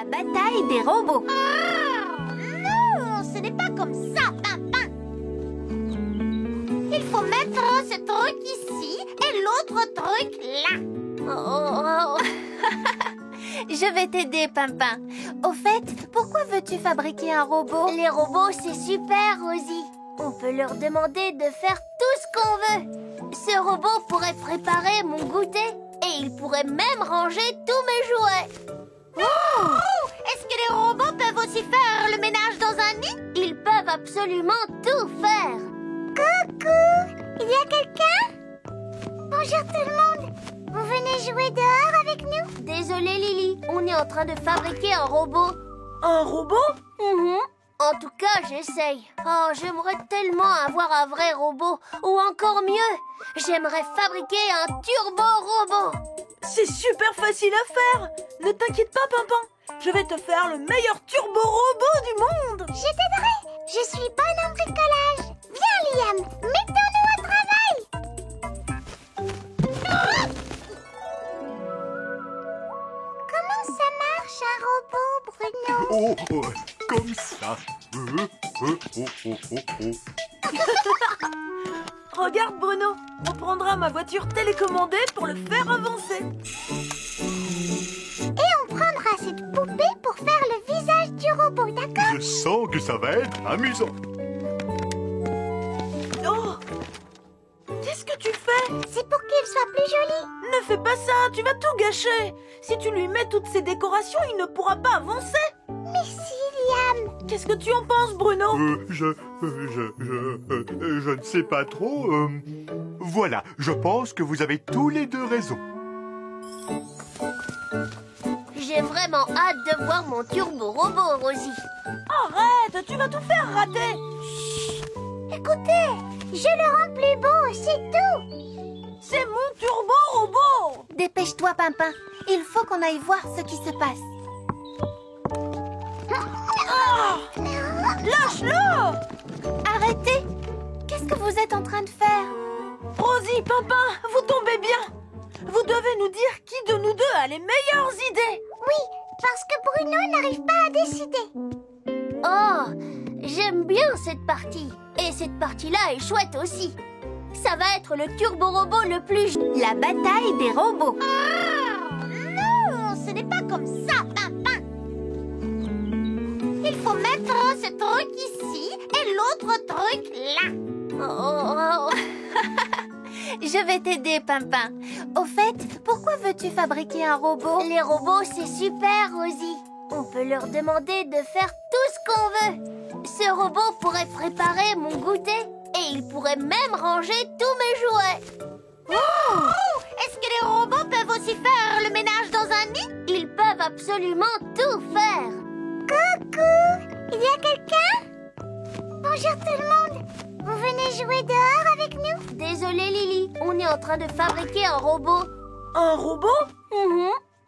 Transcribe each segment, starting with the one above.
La bataille des robots. Non, ce n'est pas comme ça, Pimpin. Il faut mettre ce truc ici et l'autre truc là. Oh. Je vais t'aider, Pimpin. Au fait, pourquoi veux-tu fabriquer un robot? Les robots, c'est super, Rosie. On peut leur demander de faire tout ce qu'on veut. Ce robot pourrait préparer mon goûter et il pourrait même ranger tous mes jouets. Oh! Est-ce que les robots peuvent aussi faire le ménage dans un nid? Ils peuvent absolument tout faire. Coucou! Il y a quelqu'un? Bonjour tout le monde. Vous venez jouer dehors avec nous? Désolée Lily, on est en train de fabriquer un robot. Un robot? En tout cas, j'essaye. Oh, j'aimerais tellement avoir un vrai robot. Ou encore mieux, j'aimerais fabriquer un turbo-robot. C'est super facile à faire. Ne t'inquiète pas, Pimpin. Je vais te faire le meilleur turbo-robot du monde. Je t'aiderai. Je suis bonne en bricolage. Viens, Liam, mettons-nous au travail. Comment ça marche, un robot, Bruno? Comme ça. Regarde, Bruno. On prendra ma voiture télécommandée pour le faire avancer. Et on prendra cette poupée pour faire le visage du robot, d'accord? Je sens que ça va être amusant. Oh! Qu'est-ce que tu fais? C'est pour qu'il soit plus joli. Ne fais pas ça, tu vas tout gâcher. Si tu lui mets toutes ces décorations, il ne pourra pas avancer. Merci, Liam. Qu'est-ce que tu en penses, Bruno? Je ne sais pas trop. Voilà, je pense que vous avez tous les deux raison. J'ai vraiment hâte de voir mon turbo-robot, Rosie. Arrête, tu vas tout faire rater. Écoutez, je le rends plus beau, c'est tout. C'est mon turbo-robot. Dépêche-toi, Pimpin. Il faut qu'on aille voir ce qui se passe. Lâche-le! Arrêtez! Qu'est-ce que vous êtes en train de faire? Rosie, Pimpin, vous tombez bien. Vous devez nous dire qui de nous deux a les meilleures idées. Oui, parce que Bruno n'arrive pas à décider. Oh, j'aime bien cette partie. Et cette partie-là est chouette aussi. Ça va être le turbo-robot le plus... La bataille des robots. Non, ce n'est pas comme ça, Pimpin. Il faut mettre ce truc ici et l'autre truc là. Oh. Je vais t'aider, Pimpin. Au fait, pourquoi veux-tu fabriquer un robot? Les robots, c'est super, Rosie. On peut leur demander de faire tout ce qu'on veut. Ce robot pourrait préparer mon goûter et il pourrait même ranger tous mes jouets. Oh! Est-ce que les robots peuvent aussi faire le ménage dans un nid? Ils peuvent absolument tout faire. Coucou! Il y a quelqu'un? Bonjour tout le monde. Vous venez jouer dehors avec nous? Désolée Lily, on est en train de fabriquer un robot. Un robot?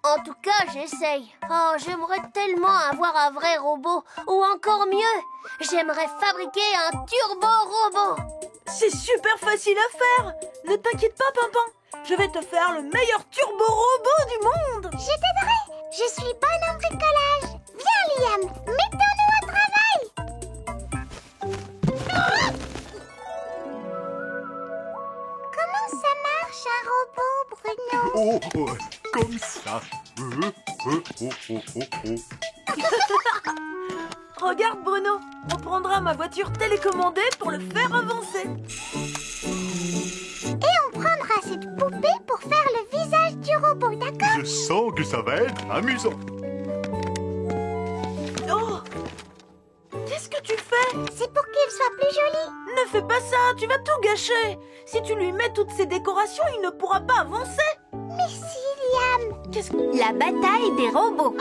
En tout cas, j'essaye. Oh, j'aimerais tellement avoir un vrai robot. Ou encore mieux, j'aimerais fabriquer un turbo-robot. C'est super facile à faire. Ne t'inquiète pas, Pimpin. Je vais te faire le meilleur turbo-robot du monde. Je t'aiderai. Je suis bonne en bricolage. Viens, Liam, mettons-nous au travail. Comment ça marche, un robot, Bruno? Comme ça. Regarde, Bruno. On prendra ma voiture télécommandée pour le faire avancer. Et on prendra cette poupée pour faire le visage du robot, d'accord? Je sens que ça va être amusant. Oh! Qu'est-ce que tu fais? C'est pour qu'il soit plus joli. Ne fais pas ça, tu vas tout gâcher. Si tu lui mets toutes ces décorations, il ne pourra pas avancer. Merci, Liam. Qu'est-ce que... La bataille des robots.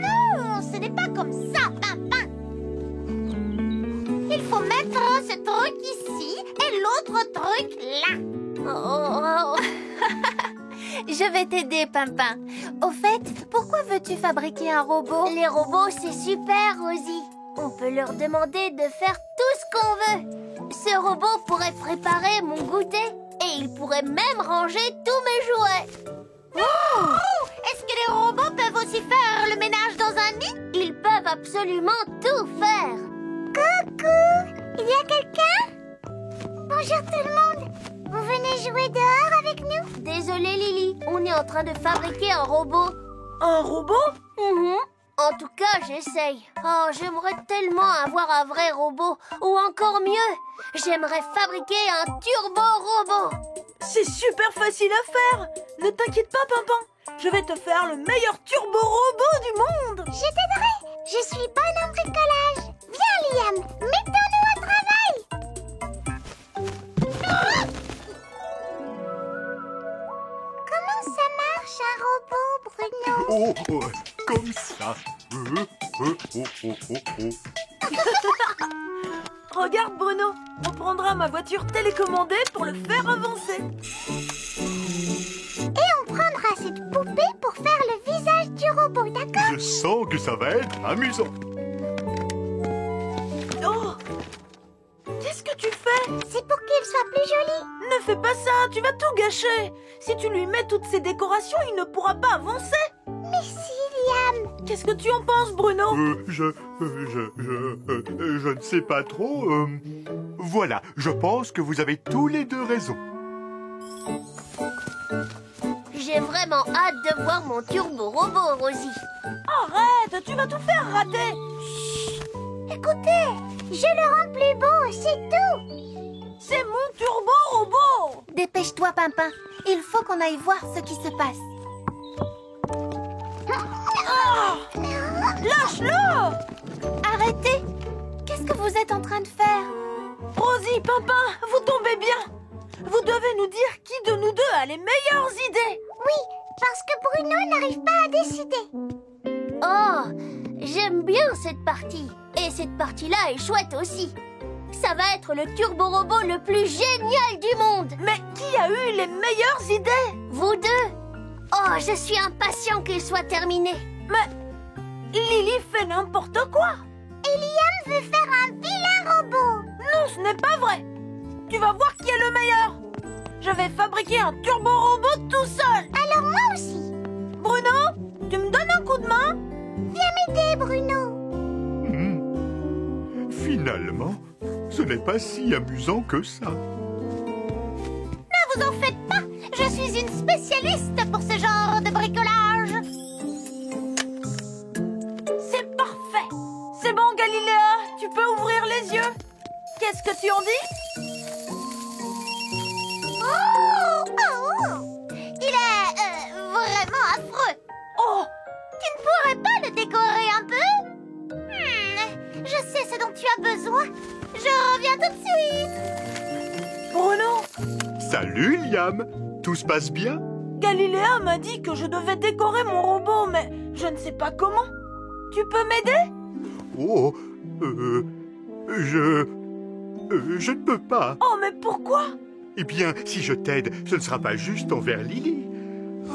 Non, ce n'est pas comme ça, Pimpin. Il faut mettre ce truc ici et l'autre truc là. Oh. Je vais t'aider, Pimpin. Au fait, pourquoi veux-tu fabriquer un robot? Les robots, c'est super, Rosie. On peut leur demander de faire tout ce qu'on veut. Ce robot pourrait préparer mon goûter et il pourrait même ranger tous mes jouets. Oh! Est-ce que les robots peuvent aussi faire le ménage absolument tout faire. Coucou! Il y a quelqu'un? Bonjour tout le monde! Vous venez jouer dehors avec nous? Désolée Lily, on est en train de fabriquer un robot. Un robot? En tout cas, j'essaye. Oh, j'aimerais tellement avoir un vrai robot. Ou encore mieux, j'aimerais fabriquer un turbo-robot. C'est super facile à faire. Ne t'inquiète pas, Pimpin. Je vais te faire le meilleur turbo-robot du monde. Je t'aiderai. Je suis bonne en bricolage. Viens, Liam, mettons-nous au travail. Comment ça marche, un robot, Bruno? Oh, oh, comme ça. Regarde, Bruno. On prendra ma voiture télécommandée pour le faire avancer. Et on prendra cette poupée pour faire le visage du robot, d'accord? Je sens que ça va être amusant. Oh! Qu'est-ce que tu fais? C'est pour qu'il soit plus joli. Ne fais pas ça, tu vas tout gâcher. Si tu lui mets toutes ces décorations, il ne pourra pas avancer. Mais si, Liam. Qu'est-ce que tu en penses, Bruno? Je ne sais pas trop. Voilà, je pense que vous avez tous les deux raison. J'ai vraiment hâte de voir mon turbo-robot, Rosie. Arrête, tu vas tout faire rater. Écoutez, je le rends plus beau, c'est tout. C'est mon turbo-robot. Dépêche-toi, Pimpin. Il faut qu'on aille voir ce qui se passe. Lâche-le! Arrêtez! Qu'est-ce que vous êtes en train de faire? Rosie, Pimpin, vous tombez bien. Vous devez nous dire qui de nous deux a les meilleures idées. Oui, parce que Bruno n'arrive pas à décider. Oh, j'aime bien cette partie. Et cette partie-là est chouette aussi. Ça va être le turbo-robot le plus génial du monde. Mais qui a eu les meilleures idées? Vous deux. Oh, je suis impatient qu'il soit terminé. Mais Lily fait n'importe quoi. Et Liam veut faire un vilain robot. Non, ce n'est pas vrai. Tu vas voir qui est le meilleur. Je vais fabriquer un turbo-robot tout seul. Alors moi aussi. Bruno, tu me donnes un coup de main? Viens m'aider, Bruno. Finalement, ce n'est pas si amusant que ça. Ne vous en faites pas. Je suis une spécialiste pour ce genre de bricolage. C'est parfait. C'est bon, Galiléa, tu peux ouvrir les yeux. Qu'est-ce que tu en dis? Il est vraiment affreux. Oh, Tu ne pourrais pas le décorer un peu? Je sais ce dont tu as besoin. Je reviens tout de suite. Bruno, Salut, Liam. Tout se passe bien? Galiléa m'a dit que je devais décorer mon robot, mais je ne sais pas comment. Tu peux m'aider? Oh, je ne peux pas. Oh, mais pourquoi? Eh bien, si je t'aide, ce ne sera pas juste envers Lily.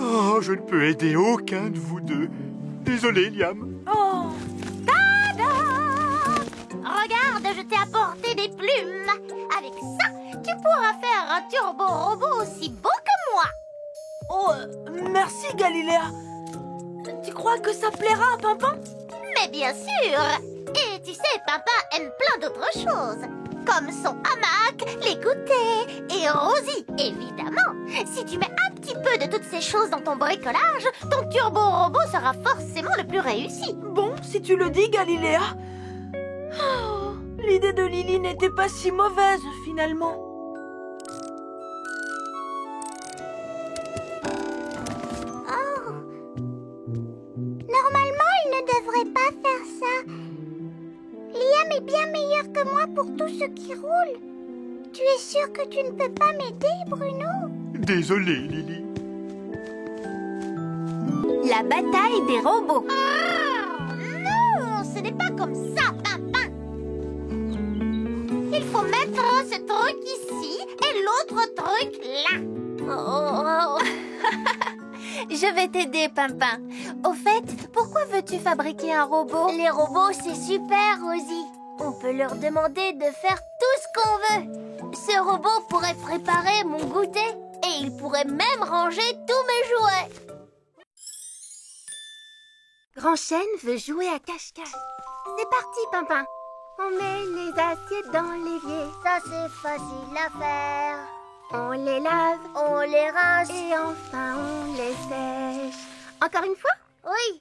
Oh, je ne peux aider aucun de vous deux. Désolé, Liam. Oh, Regarde, je t'ai apporté des plumes. Avec ça, tu pourras faire un turbo-robot aussi beau que moi. oh, merci, Galiléa. Tu crois que ça plaira à Pimpin? Mais bien sûr. Et tu sais, Papa aime plein d'autres choses. Comme son hamac, les goûters et Rosie, évidemment. Si tu mets un petit peu de toutes ces choses dans ton bricolage, ton turbo-robot sera forcément le plus réussi. Bon, si tu le dis, Galiléa. Oh, l'idée de Lily n'était pas si mauvaise, finalement. Oh. Normalement, il ne devrait pas faire ça. Liam est bien meilleur que moi pour tout ce qui roule. Tu es sûr que tu ne peux pas m'aider, Bruno? Désolé, Lily. La bataille des robots. Non, ce n'est pas comme ça, Pimpin. Il faut mettre ce truc ici et l'autre truc là. Oh. Je vais t'aider, Pimpin. Au fait, pourquoi veux-tu fabriquer un robot? Les robots, c'est super, Rosie. On peut leur demander de faire tout ce qu'on veut. Ce robot pourrait préparer mon goûter et il pourrait même ranger tous mes jouets. Grand Chêne veut jouer à cache-cache. C'est parti, Pimpin. On met les assiettes dans l'évier. Ça c'est facile à faire. On les lave On les rince. et enfin on les sèche. Encore une fois? Oui,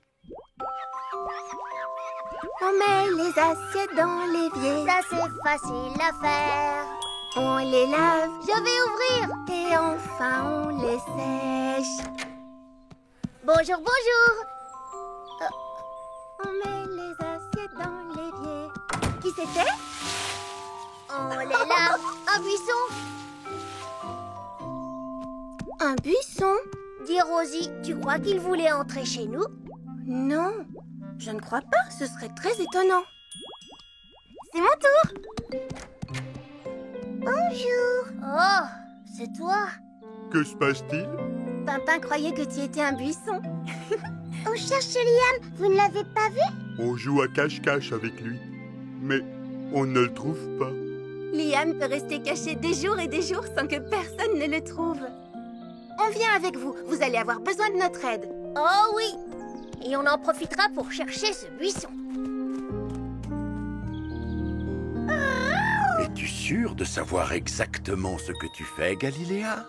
On met les assiettes dans l'évier. ça c'est facile à faire. On les lave Je vais ouvrir. et enfin on les sèche. Bonjour, bonjour. On met les assiettes dans l'évier. Qui c'était? On les lave. Un buisson. Un buisson? Dis Rosie, tu crois qu'il voulait entrer chez nous? Non, je ne crois pas. Ce serait très étonnant. C'est mon tour. Bonjour. Oh, c'est toi. Que se passe-t-il? Pimpin croyait que tu étais un buisson. On cherche Liam. Vous ne l'avez pas vu? On joue à cache-cache avec lui. Mais on ne le trouve pas. Liam peut rester caché des jours et des jours sans que personne ne le trouve. On vient avec vous. Vous allez avoir besoin de notre aide. Oh oui. Et on en profitera pour chercher ce buisson. Es-tu sûre de savoir exactement ce que tu fais, Galiléa?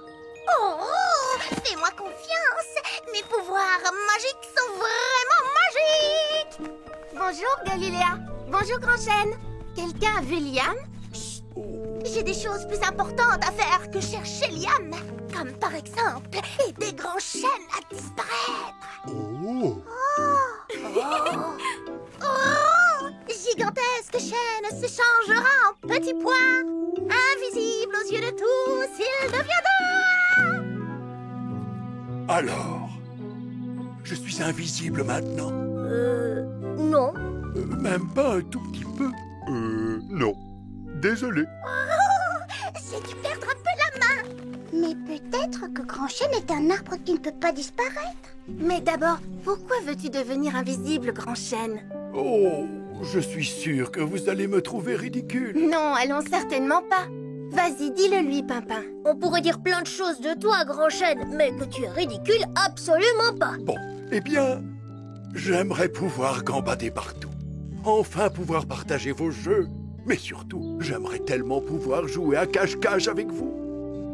Oh, fais-moi confiance. Mes pouvoirs magiques sont vraiment magiques. Bonjour, Galiléa. Bonjour, Grand Chêne. Quelqu'un a vu Liam? J'ai des choses plus importantes à faire que chercher Liam. Comme par exemple aider Grand Chêne à disparaître. Oh! Oh, gigantesque chaîne se changera en petit point. Invisible aux yeux de tous, il deviendra. Alors, je suis invisible maintenant? Non. Même pas un tout petit peu. Non. Désolé. C'est tu perdre un peu la main. Mais peut-être que Grand Chêne est un arbre qui ne peut pas disparaître. Mais d'abord, pourquoi veux-tu devenir invisible, Grand Chêne? Oh, je suis sûr que vous allez me trouver ridicule. Non, allons certainement pas. Vas-y, dis-le lui, Pimpin. On pourrait dire plein de choses de toi, Grand Chêne, mais que tu es ridicule, absolument pas. Bon, eh bien, j'aimerais pouvoir gambader partout. Enfin pouvoir partager vos jeux. Mais surtout, j'aimerais tellement pouvoir jouer à cache-cache avec vous.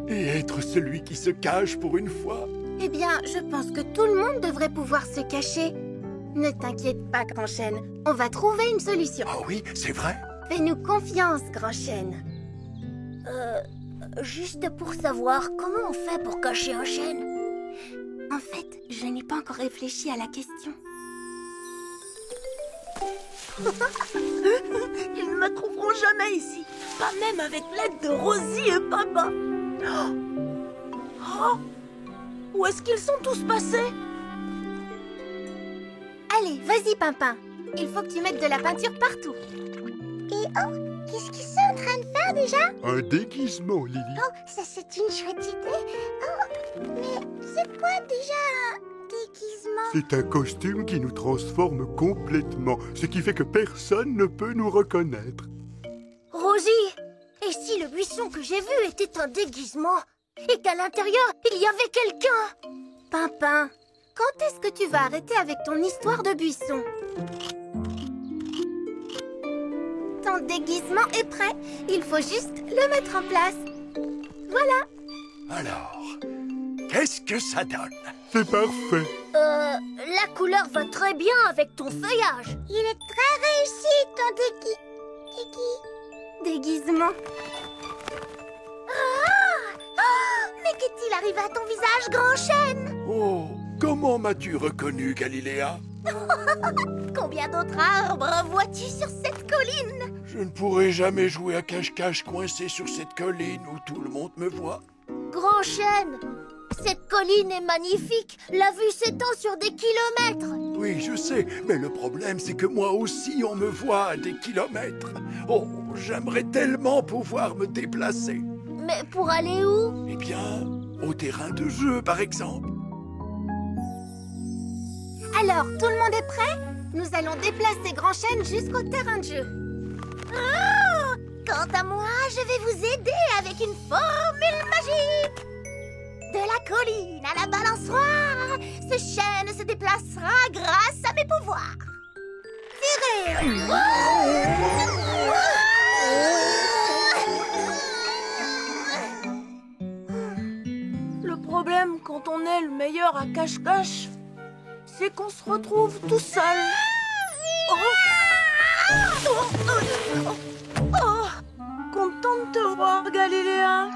Et être celui qui se cache pour une fois. Eh bien, je pense que tout le monde devrait pouvoir se cacher. Ne t'inquiète pas, Grand Chêne. On va trouver une solution. Ah oui, c'est vrai? Fais-nous confiance, Grand Chêne. Juste pour savoir comment on fait pour cacher un chêne. En fait, je n'ai pas encore réfléchi à la question. Ils ne me trouveront jamais ici. Pas même avec l'aide de Rosie et Papa. Oh, où est-ce qu'ils sont tous passés? Allez, vas-y, Pimpin. Il faut que tu mettes de la peinture partout. Et oh, qu'est-ce qu'ils sont en train de faire déjà? Un déguisement, Lily. Oh, ça c'est une chouette idée. Oh, mais c'est quoi déjà un déguisement? C'est un costume qui nous transforme complètement, ce qui fait que personne ne peut nous reconnaître. Rosie, et si le buisson que j'ai vu était un déguisement? Et qu'à l'intérieur, il y avait quelqu'un? Pimpin, quand est-ce que tu vas arrêter avec ton histoire de buisson? Ton déguisement est prêt. Il faut juste le mettre en place. Voilà. Alors, qu'est-ce que ça donne? C'est parfait. La couleur va très bien avec ton feuillage. Il est très réussi, ton Déguisement. mais qu'est-il arrivé à ton visage, Grand Chêne? Oh, comment m'as-tu reconnu, Galiléa? Combien d'autres arbres vois-tu sur cette colline? Je ne pourrai jamais jouer à cache-cache coincé sur cette colline où tout le monde me voit. Grand Chêne, cette colline est magnifique. La vue s'étend sur des kilomètres. Oui, je sais, mais le problème, c'est que moi aussi, on me voit à des kilomètres. Oh, j'aimerais tellement pouvoir me déplacer. Mais pour aller où? Eh bien, au terrain de jeu, par exemple. Alors, tout le monde est prêt? Nous allons déplacer Grand Chêne jusqu'au terrain de jeu. Quant à moi, je vais vous aider avec une formule magique. De la colline à la balançoire, ce chêne se déplacera grâce à mes pouvoirs. Le problème quand on est le meilleur à cache-cache, c'est qu'on se retrouve tout seul. Content de te voir, Galiléa.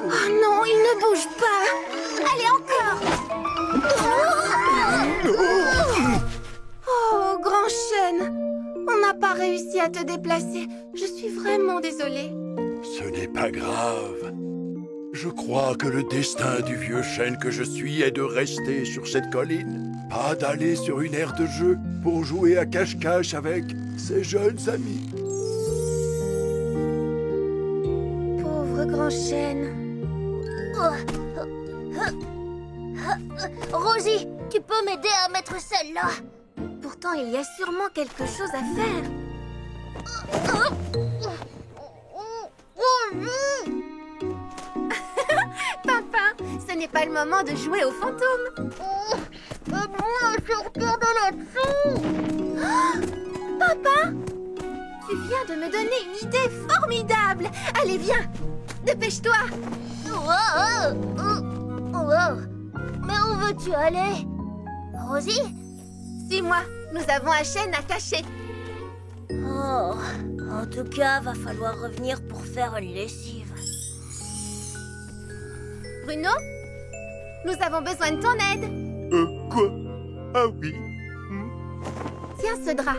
Oh non, il ne bouge pas. Allez, encore. Oh, grand chêne, on n'a pas réussi à te déplacer. Je suis vraiment désolée. Ce n'est pas grave. Je crois que le destin du vieux chêne que je suis est de rester sur cette colline, pas d'aller sur une aire de jeu pour jouer à cache-cache avec ses jeunes amis. Pauvre grand chêne. Rosie, tu peux m'aider à mettre celle-là? Pourtant, il y a sûrement quelque chose à faire. Papa, ce n'est pas le moment de jouer aux fantômes. Aide-moi à sortir de là-dessous. Papa, tu viens de me donner une idée formidable. Allez, viens, dépêche-toi. Mais où veux-tu aller? Rosie? Suis-moi, nous avons un chêne à cacher. Oh, en tout cas, va falloir revenir pour faire une lessive. Bruno, nous avons besoin de ton aide. Quoi? Ah oui. Tiens ce drap.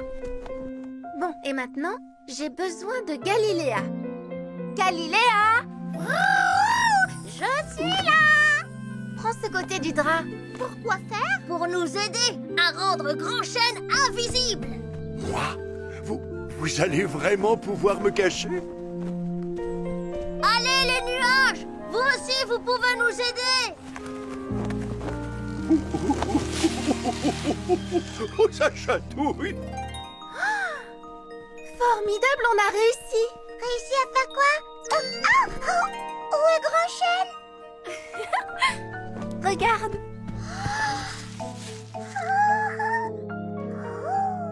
Bon, et maintenant, j'ai besoin de Galiléa. Galiléa! Je suis là! Prends ce côté du drap. Pourquoi faire? Pour nous aider à rendre Grand Chêne invisible. Moi? Vous allez vraiment pouvoir me cacher? Allez les nuages! Vous aussi, vous pouvez nous aider! Oh, ça chatouille! Formidable, on a réussi. Réussi à faire quoi? Où est Grand Chêne? Regarde.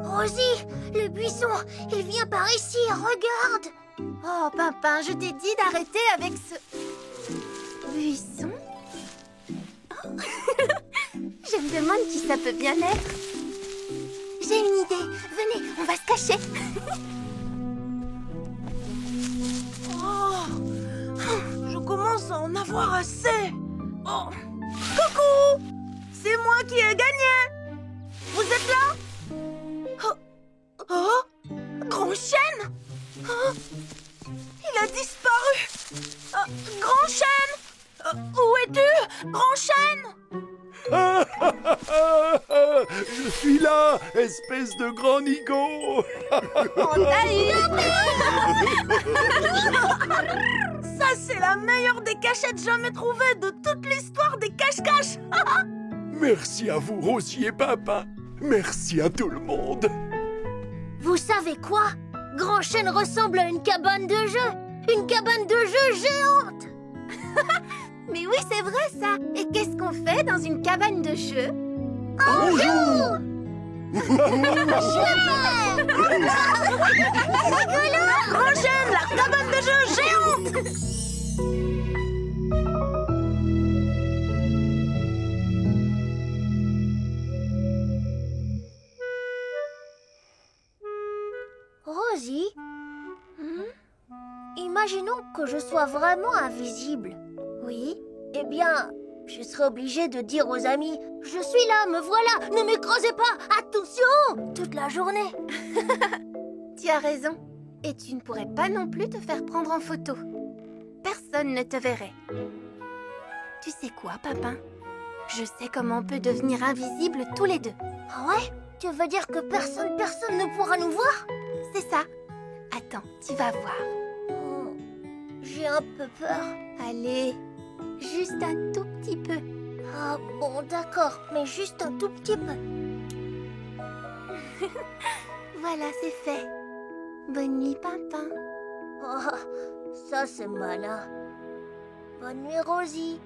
Rosie, le buisson, il vient par ici, regarde! Oh, Pimpin, je t'ai dit d'arrêter avec ce buisson. Oh. Je me demande qui ça peut bien être. J'ai une idée. Venez, on va se cacher. Oh, je commence à en avoir assez. Oh. Coucou! C'est moi qui ai gagné. Vous êtes là? Oh, Grand Chêne? Oh, il a disparu. Grand Chêne? Où es-tu, Grand Chêne? Je suis là, espèce de grand nigo! On t'a eu. Ça, c'est la meilleure des cachettes jamais trouvées de toute l'histoire des cache-cache. Merci à vous, Rosie et Pimpin. Merci à tout le monde. Vous savez quoi? Grand Chêne ressemble à une cabane de jeu. Une cabane de jeu géante. Mais oui, c'est vrai ça. Et qu'est-ce qu'on fait dans une cabane de jeu? Bonjour! Grand Chêne, la cabane de jeu géante. Rosie, imaginons que je sois vraiment invisible. Oui. Eh bien, je serai obligée de dire aux amis « Je suis là, me voilà, ne m'écrasez pas, attention !» toute la journée. Tu as raison. Et tu ne pourrais pas non plus te faire prendre en photo. Personne ne te verrait. Tu sais quoi, Papin? Je sais comment on peut devenir invisible tous les deux. Ah ouais? Tu veux dire que personne ne pourra nous voir? C'est ça. Attends, tu vas voir. Oh, j'ai un peu peur. Allez, juste un tout petit peu. Ah bon, d'accord, mais juste un tout petit peu. Voilà, c'est fait. Bonne nuit, Pimpin. Oh, ça c'est malin. Bonne nuit, Rosie.